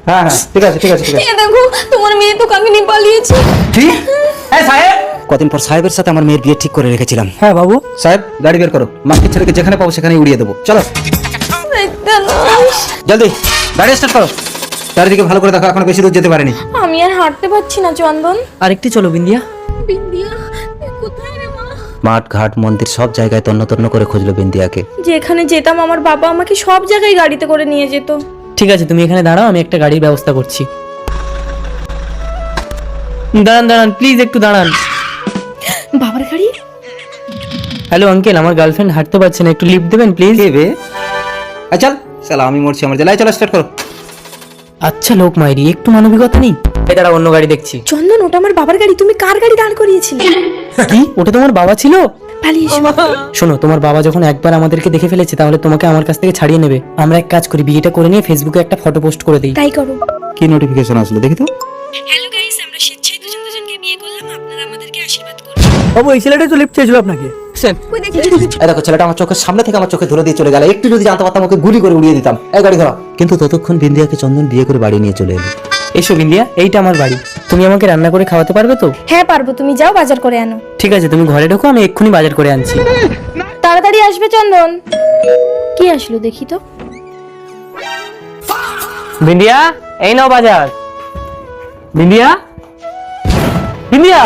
হ্যাঁ হ্যাঁ ঠিক আছে ঠিক আছে ঠিক আছে। এ দেখো তোমার মেয়ে তো কাকে নিয়ে পালিয়েছে। কি? এই সাহেব, কদিন পর সাহেবের সাথে আমার মেয়ের বিয়ে ঠিক করে রেখেছিলাম। হ্যাঁ বাবু। সাহেব গাড়ি বের করো, মাকে ছেলেকে যেখানে পাবো সেখানে উড়িয়ে দেবো। চলো জলদি গাড়ি স্টার্ট করো। চারিদিকে ভালো করে দেখো, এখন বেশি দূর যেতে পারেনি। আমি আর হাঁটতে পারছি না চন্দন। আরেকটি চলো বিন্দিয়া। বিন্দিয়া এ কোথায় রে মা? মাঠ ঘাট মন্দির সব জায়গায় তন্ন তন্ন করে খুঁজলো বিন্দিয়াকে। যেখানে যেতাম আমার বাবা আমাকে সব জায়গায় গাড়িতে করে নিয়ে যেত। ঠিক আছে তুমি এখানে দাঁড়াও, আমি একটা গাড়ির ব্যবস্থা করছি। দাঁড়ান দাঁড়ান প্লিজ, একটু দাঁড়ান। বাবার গাড়ি? হ্যালো আঙ্কেল, আমার গার্লফ্রেন্ড হাঁটতে পারছে না, একটু লিফট দেবেন প্লিজ। দেবে? চল সালা, আমি মরছি আমার জেলায়। চলো স্টার্ট করো। আচ্ছা লোক মাইরি, একটু মানবিকতা নেই। এই দাঁড়া, অন্য গাড়ি দেখছি। চন্দন ওটা আমার বাবার গাড়ি, তুমি কার গাড়ি দাঁড় করিয়েছিলে? কি ওটা তোমার বাবা ছিল? পালিয়ে এসো। শোনো, তোমার বাবা যখন একবার আমাদেরকে দেখে ফেলেছে তাহলে তোমাকে আমার কাছ থেকে ছাড়িয়ে নেবে। আমরা এক কাজ করি, বিয়েটা করে নিয়ে ফেসবুকে একটা ফটো পোস্ট করে দিই। তাই করো। কি নোটিফিকেশন আসলো দেখি তো। হ্যালো গাইস, আমরা স্বেচ্ছায় দুজনকে বিয়ে করলাম, আপনারা আমাদেরকে আশীর্বাদ করুন। বাবু এই ছেলেটাই তো লিফট চেয়েছিল আপনাকে। কই দেখি? এই দেখো ছেলেটা আমার চোখের সামনে থেকে আমার চোখে ধরে দিয়ে চলে গেল। একটু যদি জানতে পারতাম ওকে গুলি করে উড়িয়ে দিতাম। এই গাড়ি ধরো। কিন্তু ততক্ষণ বিন্দিয়াকে চন্দন বিয়ে করে বাড়ি নিয়ে চলে এলো। এসো বিন্দিয়া, এইটা আমার বাড়ি। তুমি আমাকে রান্না করে খাওয়াতে পারবে তো? হ্যাঁ পারবো, তুমি যাও বাজার করে আনো। ঠিক আছে, তুমি ঘরে ঢোকো, আমি এক্ষুনি বাজার করে আনছি। তাড়াতাড়ি আসবে চন্দন। কি আসলো দেখি তো। বিন্দিয়া, এই নাও বাজার। বিন্দিয়া, বিন্দিয়া।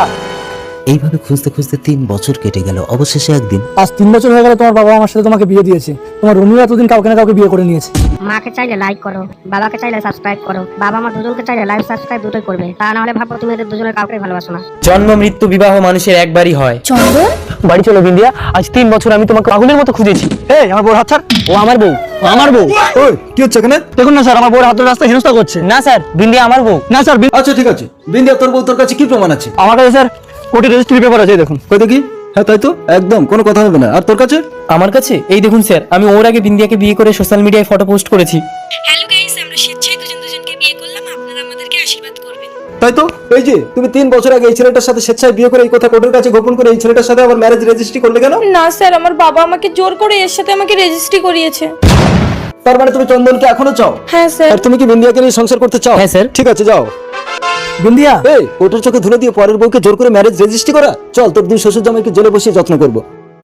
এইভাবে খুঁজতে খুঁজতে 3 বছর কেটে গেল। অবশেষে একদিন আজ 3 বছর হয়ে গেল তোমার বাবা আমার সাথে তোমাকে বিয়ে দিয়েছে। তোমার রুমিও এতদিন কাউকে না কাউকে বিয়ে করে নিয়েছে। মাকে চাইলে লাইক করো, বাবাকে চাইলে সাবস্ক্রাইব করো। বাবা আমার দুজনকে চাইলে লাইক সাবস্ক্রাইব দুটোই করবে। তা না হলে ভাবো তুমি এদের দুজনের কাউকে ভালোবাসো না। জন্ম মৃত্যু বিবাহ মানুষের একবারই হয়। চন্দন বাড়ি চলো বিন্দিয়া, আজ 3 বছর আমি তোমাকে পাগলের মতো খুঁজেছি। এই আমার বউর হাত ছাড়। ও আমার বউ। আমার বউ? ওই কি হচ্ছে এখানে? দেখুন না স্যার, আমার বউর হাতের রাস্তায় হেনস্থা করছে। না স্যার, বিন্দিয়া আমার বউ। না স্যার, আচ্ছা ঠিক আছে। বিন্দিয়া তোর বউ তোর কাছে কি প্রমাণ আছে? আমার কাছে স্যার কোর্টে রেজিস্ট্রি পেপার আছে, দেখুন। কই দেখি। হ্যাঁ তাই তো, একদম কোনো কথা হবে না। আর তোর কাছে? আমার কাছে এই দেখুন স্যার, আমি ওর আগে বিন্দিয়াকে বিয়ে করে সোশ্যাল মিডিয়ায় ফটো পোস্ট করেছি। হ্যালো গাইস, আমরা স্বেচ্ছায় দুজনকে বিয়ে করলাম, আপনারা আমাদেরকে আশীর্বাদ করবেন। তাই তো। এই যে তুমি 3 বছর আগে এই ছেলেটার সাথে স্বেচ্ছায় বিয়ে করে এই কথা কোর্টের কাছে গোপন করে এই ছেলেটার সাথে আবার ম্যারেজ রেজিস্ট্রি করলে কেন? না স্যার, আমার বাবা আমাকে জোর করে এর সাথে আমাকে রেজিস্ট্রি করিয়েছে। তার মানে তুমি চন্দনকে এখনো চাও? হ্যাঁ স্যার। আর তুমি কি বিন্দিয়াকে নিয়ে সংসার করতে চাও? হ্যাঁ, স্যার। ঠিক আছে যাও। বিন্দিয়া, এই কোর্টের চোখে ধুলে দিয়ে পরের বউকে জোর করে ম্যারেজ রেজিস্ট্রি করা? চল তোর 2 শ্বশুর জামাইকে জেলে বসিয়ে যত্ন করবো।